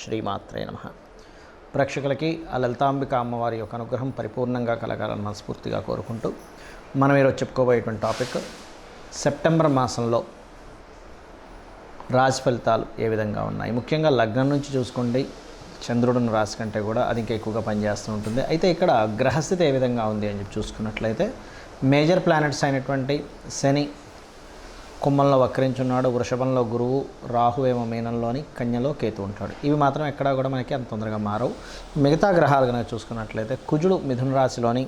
శ్రీమాత్రే నమః. ప్రేక్షకులకి ఆ లలితాంబిక అమ్మవారి యొక్క అనుగ్రహం పరిపూర్ణంగా కలగాలని మనస్ఫూర్తిగా కోరుకుంటూ మనం ఈరోజు చెప్పుకోబోయేటువంటి టాపిక్ సెప్టెంబర్ మాసంలో రాశి ఫలితాలు ఏ విధంగా ఉన్నాయి. ముఖ్యంగా లగ్నం నుంచి చూసుకోండి, చంద్రుడిని రాశి కంటే కూడా అది ఇంకా ఎక్కువగా పనిచేస్తూ ఉంటుంది. అయితే ఇక్కడ గ్రహస్థితి ఏ విధంగా ఉంది అని చెప్పి చూసుకున్నట్లయితే మేజర్ ప్లానెట్స్ అయినటువంటి శని కుంభంలో వక్రించున్నాడు, వృషభంలో గురువు, రాహు ఏమో మీనంలోని, కన్యలో కేతు ఉంటాడు. ఇవి మాత్రం ఎక్కడా కూడా మనకి అంత తొందరగా మారవు. మిగతా గ్రహాలు కనుక చూసుకున్నట్లయితే కుజుడు మిథున రాశిలోని,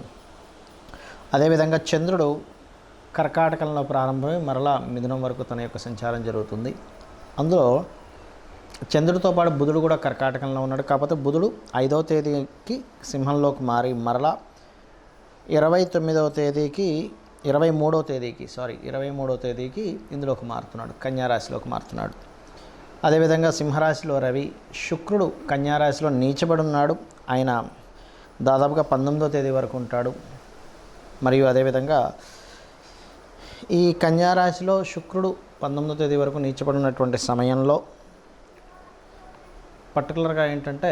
అదేవిధంగా చంద్రుడు కర్కాటకంలో ప్రారంభమై మరలా మిథునం వరకు తన యొక్క సంచారం జరుగుతుంది. అందులో చంద్రుడితో పాటు బుధుడు కూడా కర్కాటకంలో ఉన్నాడు. కాకపోతే బుధుడు 5వ తేదీకి సింహంలోకి మారి మరలా 23వ తేదీకి ఇందులోకి మారుతున్నాడు, కన్యారాశిలోకి మారుతున్నాడు. అదేవిధంగా సింహరాశిలో రవి, శుక్రుడు కన్యారాశిలో నీచబడి ఉన్నాడు. ఆయన దాదాపుగా 19వ తేదీ వరకు ఉంటాడు. మరియు అదేవిధంగా ఈ కన్యారాశిలో శుక్రుడు 19వ తేదీ వరకు నీచబడి ఉన్నటువంటి సమయంలో పర్టికులర్గా ఏంటంటే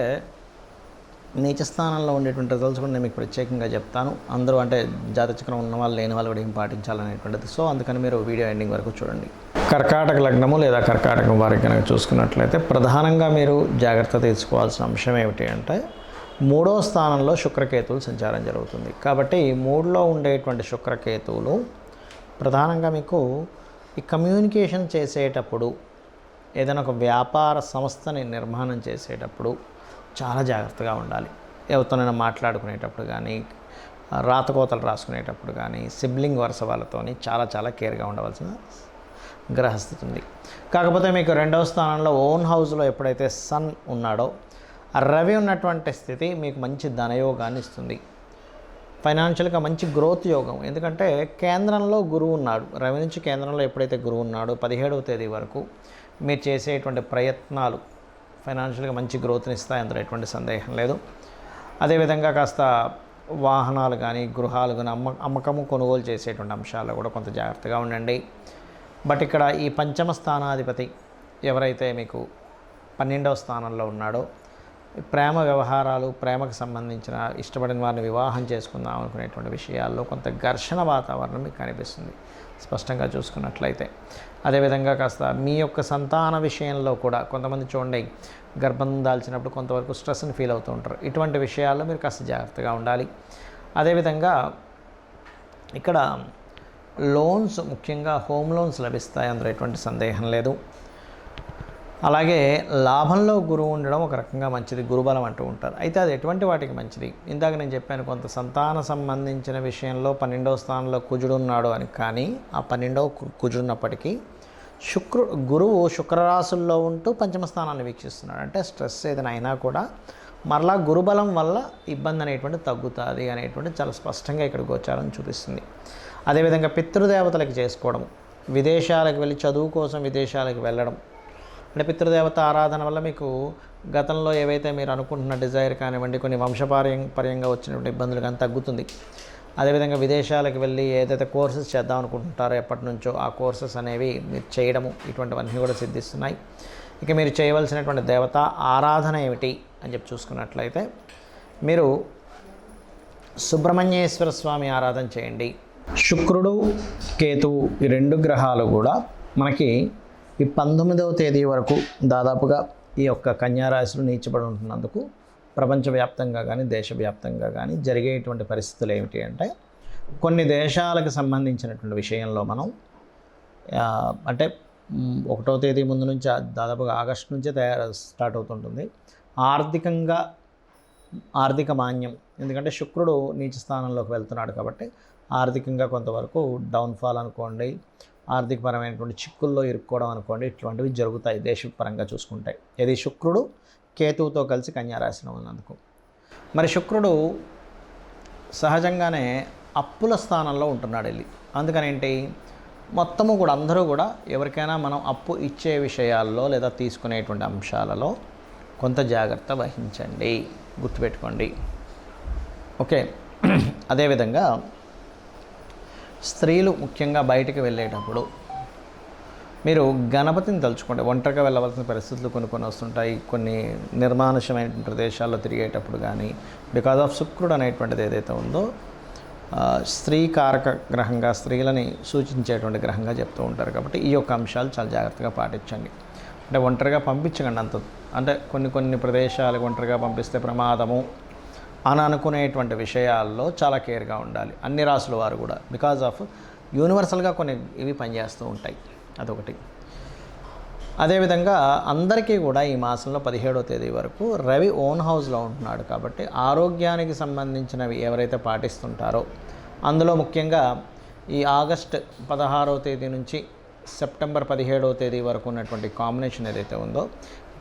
నీచ స్థానంలో ఉండేటువంటి రిజల్ట్స్ కూడా నేను మీకు ప్రత్యేకంగా చెప్తాను. అందరూ అంటే జాతచక్రం ఉన్న వాళ్ళు లేని వాళ్ళు కూడా ఏం పాటించాలనేటువంటిది. సో అందుకని మీరు వీడియో ఎండింగ్ వరకు చూడండి. కర్కాటక లగ్నము లేదా కర్కాటకం వారికి కనుక చూసుకున్నట్లయితే ప్రధానంగా మీరు జాగ్రత్త తీసుకోవాల్సిన అంశం ఏమిటి అంటే 3వ స్థానంలో శుక్రకేతువులు సంచారం జరుగుతుంది. కాబట్టి 3లో ఉండేటువంటి శుక్రకేతువులు ప్రధానంగా మీకు ఈ కమ్యూనికేషన్ చేసేటప్పుడు, ఏదైనా ఒక వ్యాపార సంస్థని నిర్మాణం చేసేటప్పుడు చాలా జాగ్రత్తగా ఉండాలి. ఎవరితోనైనా మాట్లాడుకునేటప్పుడు కానీ, రాతకోతలు రాసుకునేటప్పుడు కానీ, సిబ్లింగ్ వరుస వాళ్ళతోని చాలా కేర్గా ఉండవలసిన గ్రహస్థితి ఉంది. కాకపోతే మీకు 2వ స్థానంలో ఓన్ హౌస్లో ఎప్పుడైతే సన్ ఉన్నాడో, రవి ఉన్నటువంటి స్థితి మీకు మంచి ధనయోగాన్ని ఇస్తుంది. ఫైనాన్షియల్గా మంచి గ్రోత్ యోగం. ఎందుకంటే కేంద్రంలో గురువు ఉన్నాడు. రవి నుంచి కేంద్రంలో ఎప్పుడైతే గురువు ఉన్నాడో 17వ తేదీ వరకు మీరు చేసేటువంటి ప్రయత్నాలు ఫైనాన్షియల్గా మంచి గ్రోత్ని ఇస్తాయి, అందులో ఎటువంటి సందేహం లేదు. అదేవిధంగా కాస్త వాహనాలు కానీ, గృహాలు కానీ అమ్మకము కొనుగోలు చేసేటువంటి అంశాల్లో కూడా కొంత జాగ్రత్తగా ఉండండి. బట్ ఇక్కడ ఈ పంచమ స్థానాధిపతి ఎవరైతే మీకు 12వ స్థానంలో ఉన్నాడో, ప్రేమ వ్యవహారాలు, ప్రేమకు సంబంధించిన ఇష్టపడిన వారిని వివాహం చేసుకుందాం అనుకునేటువంటి విషయాల్లో కొంత ఘర్షణ వాతావరణం మీకు కనిపిస్తుంది స్పష్టంగా చూసుకున్నట్లయితే. అదేవిధంగా కాస్త మీ యొక్క సంతాన విషయంలో కూడా కొంతమంది చూడండి, గర్భం దాల్చినప్పుడు కొంతవరకు స్ట్రెస్ని ఫీల్ అవుతూ ఉంటారు. ఇటువంటి విషయాల్లో మీరు కాస్త జాగ్రత్తగా ఉండాలి. అదేవిధంగా ఇక్కడ లోన్స్, ముఖ్యంగా హోమ్ లోన్స్ లభిస్తాయి, అందులో ఎటువంటి సందేహం లేదు. అలాగే లాభంలో గురువు ఉండడం ఒక రకంగా మంచిది, గురుబలం అంటూ ఉంటారు. అయితే అది ఎటువంటి వాటికి మంచిది? ఇందాక నేను చెప్పాను, కొంత సంతాన సంబంధించిన విషయంలో 12వ స్థానంలో కుజుడు ఉన్నాడు అని. కానీ ఆ 12వ కుజుడున్నప్పటికీ గురువు శుక్రరాశుల్లో ఉంటూ పంచమ స్థానాన్ని వీక్షిస్తున్నాడు. అంటే స్ట్రెస్ ఏదైనా అయినా కూడా మరలా గురుబలం వల్ల ఇబ్బంది అనేటువంటి తగ్గుతుంది అనేటువంటి చాలా స్పష్టంగా ఇక్కడ గోచారం చూపిస్తుంది. అదేవిధంగా పితృదేవతలకు చేసుకోవడం, విదేశాలకు వెళ్ళి చదువు కోసం విదేశాలకు వెళ్ళడం, అంటే పితృదేవత ఆరాధన వల్ల మీకు గతంలో ఏవైతే మీరు అనుకుంటున్న డిజైర్ కానివ్వండి, కొన్ని వంశపార్యంగా వచ్చినటువంటి ఇబ్బందులు కానీ తగ్గుతుంది. అదేవిధంగా విదేశాలకు వెళ్ళి ఏదైతే కోర్సెస్ చేద్దాం అనుకుంటుంటారో ఎప్పటి నుంచో ఆ కోర్సెస్ అనేవి మీరు చేయడము, ఇటువంటివన్నీ కూడా సిద్ధిస్తున్నాయి. ఇక మీరు చేయవలసినటువంటి దేవత ఆరాధన ఏమిటి అని చెప్పి చూసుకున్నట్లయితే మీరు సుబ్రహ్మణ్యేశ్వర స్వామి ఆరాధన చేయండి. శుక్రుడు, కేతువు ఈ 2 గ్రహాలు కూడా మనకి ఈ 19వ తేదీ వరకు దాదాపుగా ఈ యొక్క కన్యారాశిలో నీచబడి ఉంటున్నందుకు ప్రపంచవ్యాప్తంగా కానీ, దేశవ్యాప్తంగా కానీ జరిగేటువంటి పరిస్థితులు ఏమిటి అంటే, కొన్ని దేశాలకు సంబంధించినటువంటి విషయంలో మనం అంటే 1వ తేదీ ముందు నుంచి దాదాపుగా ఆగస్టు నుంచే స్టార్ట్ అవుతుంటుంది. ఆర్థిక మాన్యం, ఎందుకంటే శుక్రుడు నీచ స్థానంలోకి వెళ్తున్నాడు కాబట్టి ఆర్థికంగా కొంతవరకు డౌన్ఫాల్ అనుకోండి, ఆర్థికపరమైనటువంటి చిక్కుల్లో ఇరుక్కోవడం అనుకోండి, ఇటువంటివి జరుగుతాయి దేశపరంగా చూసుకుంటే. ఇది శుక్రుడు కేతువుతో కలిసి కన్యారాశిలో ఉన్నందుకు. మరి శుక్రుడు సహజంగానే అప్పుల స్థానంలో ఉంటున్నాడు వెళ్ళి. అందుకని ఏంటి, మొత్తము కూడా అందరూ కూడా ఎవరికైనా మనం అప్పు ఇచ్చే విషయాల్లో లేదా తీసుకునేటువంటి అంశాలలో కొంత జాగ్రత్త వహించండి, గుర్తుపెట్టుకోండి. ఓకే. అదేవిధంగా స్త్రీలు ముఖ్యంగా బయటికి వెళ్ళేటప్పుడు మీరు గణపతిని తలుచుకోండి. ఒంటరిగా వెళ్ళవలసిన పరిస్థితులు కొన్ని వస్తుంటాయి. కొన్ని నిర్మానుషమైన ప్రదేశాల్లో తిరిగేటప్పుడు కానీ, బికాజ్ ఆఫ్ శుక్రుడు అనేటువంటిది ఏదైతే ఉందో స్త్రీ కారక గ్రహంగా, స్త్రీలని సూచించేటువంటి గ్రహంగా చెప్తూ ఉంటారు. కాబట్టి ఈ యొక్క అంశాలు చాలా జాగ్రత్తగా పాటించండి. అంటే ఒంటరిగా పంపించకండి అంత. అంటే కొన్ని ప్రదేశాలకు ఒంటరిగా పంపిస్తే ప్రమాదము అని అనుకునేటువంటి విషయాల్లో చాలా కేర్గా ఉండాలి అన్ని రాసుల వారు కూడా. బికాజ్ ఆఫ్ యూనివర్సల్గా కొన్ని ఇవి పనిచేస్తూ ఉంటాయి, అదొకటి. అదేవిధంగా అందరికీ కూడా ఈ మాసంలో 17వ తేదీ వరకు రవి ఓన్ హౌస్లో ఉంటున్నాడు. కాబట్టి ఆరోగ్యానికి సంబంధించినవి ఎవరైతే పాటిస్తుంటారో, అందులో ముఖ్యంగా ఈ ఆగస్ట్ 16వ తేదీ నుంచి సెప్టెంబర్ 17వ తేదీ వరకు ఉన్నటువంటి కాంబినేషన్ ఏదైతే ఉందో,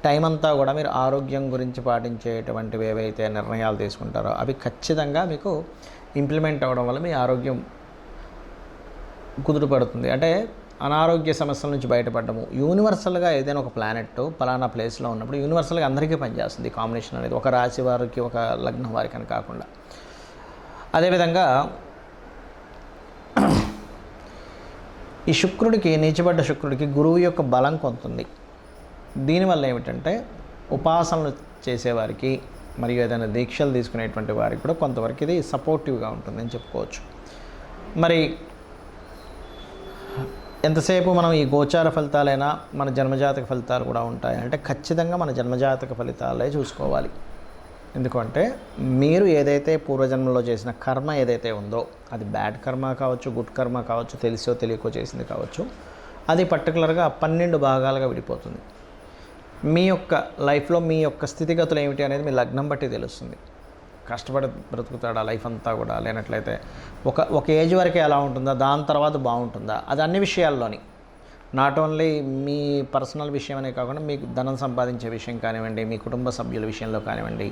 టైం అంతా కూడా మీరు ఆరోగ్యం గురించి పాటించేటువంటివి ఏవైతే నిర్ణయాలు తీసుకుంటారో అవి ఖచ్చితంగా మీకు ఇంప్లిమెంట్ అవ్వడం వల్ల మీ ఆరోగ్యం కుదురుపడుతుంది. అంటే అనారోగ్య సమస్యల నుంచి బయటపడము. యూనివర్సల్గా ఏదైనా ఒక ప్లానెట్ పలానా ప్లేస్లో ఉన్నప్పుడు యూనివర్సల్గా అందరికీ పనిచేస్తుంది ఈ కాంబినేషన్ అనేది, ఒక రాశి వారికి ఒక లగ్నం వారికి అని కాకుండా. అదేవిధంగా ఈ శుక్రుడికి, నీచబడ్డ శుక్రుడికి గురువు యొక్క బలం కొంత ఉంది. దీనివల్ల ఏమిటంటే ఉపాసనలు చేసేవారికి మరియు ఏదైనా దీక్షలు తీసుకునేటువంటి వారికి కూడా కొంతవరకు ఇది సపోర్టివ్గా ఉంటుందని చెప్పుకోవచ్చు. మరి ఎంతసేపు మనం ఈ గోచార ఫలితాలైనా మన జన్మజాతక ఫలితాలు కూడా ఉంటాయి అంటే ఖచ్చితంగా మన జన్మజాతక ఫలితాలే చూసుకోవాలి. ఎందుకంటే మీరు ఏదైతే పూర్వజన్మలో చేసిన కర్మ ఏదైతే ఉందో, అది బ్యాడ్ కర్మ కావచ్చు, గుడ్ కర్మ కావచ్చు, తెలిసో తెలియకో చేసింది కావచ్చు, అది పర్టికులర్గా 12 భాగాలుగా విడిపోతుంది. మీ యొక్క లైఫ్లో మీ యొక్క స్థితిగతులు ఏమిటి అనేది మీ లగ్నం బట్టి తెలుస్తుంది. కష్టపడి బ్రతుకుతాడా లైఫ్ అంతా కూడా, లేనట్లయితే ఒక ఏజ్ వరకే ఎలా ఉంటుందా, దాని తర్వాత బాగుంటుందా, అది అన్ని విషయాల్లోని, నాట్ ఓన్లీ మీ పర్సనల్ విషయం అనే కాకుండా మీకు ధనం సంపాదించే విషయం కానివ్వండి, మీ కుటుంబ సభ్యుల విషయంలో కానివ్వండి,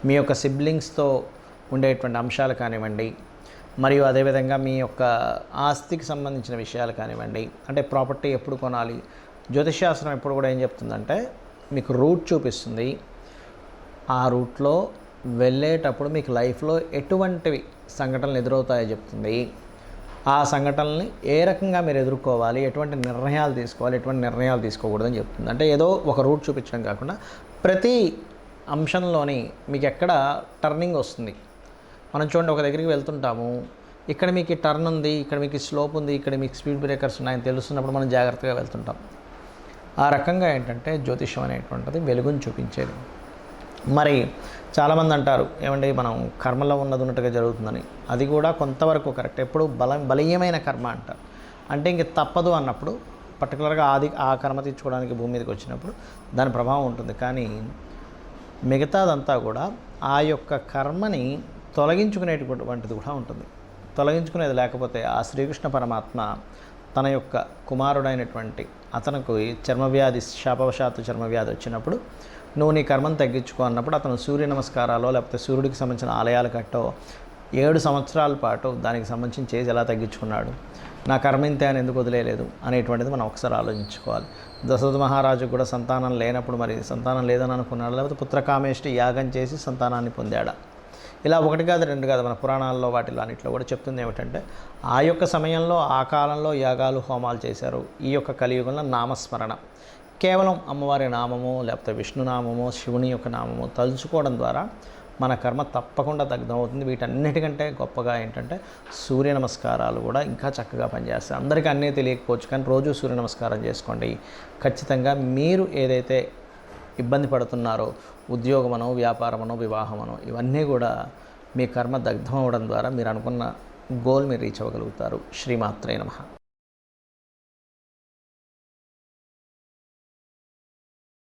మీ యొక్క సిబ్లింగ్స్తో ఉండేటువంటి అంశాలు కానివ్వండి, మరియు అదేవిధంగా మీ యొక్క ఆస్తికి సంబంధించిన విషయాలు కానివ్వండి, అంటే ప్రాపర్టీ ఎప్పుడు కొనాలి, జ్యోతిష్శాస్త్రం ఎప్పుడు కూడా ఏం చెప్తుందంటే మీకు రూట్ చూపిస్తుంది. ఆ రూట్లో వెళ్ళేటప్పుడు మీకు లైఫ్లో ఎటువంటివి సంఘటనలు ఎదురవుతాయో చెప్తుంది. ఆ సంఘటనల్ని ఏ రకంగా మీరు ఎదుర్కోవాలి, ఎటువంటి నిర్ణయాలు తీసుకోవాలి, ఎటువంటి నిర్ణయాలు తీసుకోకూడదని చెప్తుంది. అంటే ఏదో ఒక రూట్ చూపించడం కాకుండా ప్రతి అంశంలోని మీకు ఎక్కడ టర్నింగ్ వస్తుంది. మనం చూడండి, ఒక దగ్గరికి వెళ్తుంటాము, ఇక్కడ మీకు టర్న్ ఉంది, ఇక్కడ మీకు స్లోప్ ఉంది, ఇక్కడ మీకు స్పీడ్ బ్రేకర్స్ ఉన్నాయని తెలుస్తున్నప్పుడు మనం జాగ్రత్తగా వెళ్తుంటాం. ఆ రకంగా ఏంటంటే జ్యోతిషం అనేటువంటిది వెలుగుని చూపించేది. మరి చాలామంది అంటారు ఏమండి మనం కర్మలో ఉన్నట్టుగా జరుగుతుందని. అది కూడా కొంతవరకు కరెక్ట్. ఎప్పుడు బలీయమైన కర్మ అంటారు. అంటే ఇంక తప్పదు అన్నప్పుడు పర్టికులర్గా ఆ కర్మ తీర్చుకోవడానికి భూమి మీదకి వచ్చినప్పుడు దాని ప్రభావం ఉంటుంది. కానీ మిగతాదంతా కూడా ఆ యొక్క కర్మని తొలగించుకునేటువంటిది కూడా ఉంటుంది. తొలగించుకునేది లేకపోతే ఆ శ్రీకృష్ణ పరమాత్మ తన యొక్క కుమారుడైనటువంటి అతనికి చర్మవ్యాధి, శాపవశాత్తు చర్మవ్యాధి వచ్చినప్పుడు నువ్వు నీ కర్మను తగ్గించుకో అన్నప్పుడు అతను సూర్య నమస్కారాలు లేకపోతే సూర్యుడికి సంబంధించిన ఆలయాలు కట్టో 7 సంవత్సరాల పాటు దానికి సంబంధించిన చేసి ఎలా తగ్గించుకున్నాడు, నా కర్మ ఇంతే అని ఎందుకు వదిలేయలేదు అనేటువంటిది మనం ఒకసారి ఆలోచించుకోవాలి. దశరథ మహారాజు కూడా సంతానం లేనప్పుడు మరి సంతానం లేదని అనుకున్నాడు, లేకపోతే పుత్రకామేష్టి యాగం చేసి సంతానాన్ని పొందాడా. ఇలా 1 కాదు 2 కాదు మన పురాణాల్లో వాటిలో అన్నింటిలో కూడా చెప్తుంది ఏమిటంటే ఆ యొక్క సమయంలో ఆ కాలంలో యాగాలు హోమాలు చేశారు. ఈ యొక్క కలియుగంలో నామస్మరణ, కేవలం అమ్మవారి నామము లేకపోతే విష్ణునామము శివుని యొక్క నామము తలుచుకోవడం ద్వారా మన కర్మ తప్పకుండా దగ్ధమవుతుంది. వీటన్నిటికంటే గొప్పగా ఏంటంటే సూర్య నమస్కారాలు కూడా ఇంకా చక్కగా పనిచేస్తాయి. అందరికీ అన్నీ తెలియకపోవచ్చు, కానీ రోజు సూర్య నమస్కారం చేసుకోండి. ఖచ్చితంగా మీరు ఏదైతే ఇబ్బంది పడుతున్నారో, ఉద్యోగమనో, వ్యాపారమనో, వివాహమనో, ఇవన్నీ కూడా మీ కర్మ దగ్ధం అవ్వడం ద్వారా మీరు అనుకున్న గోల్ మీరు రీచ్ అవ్వగలుగుతారు. శ్రీమాత్రే నమః.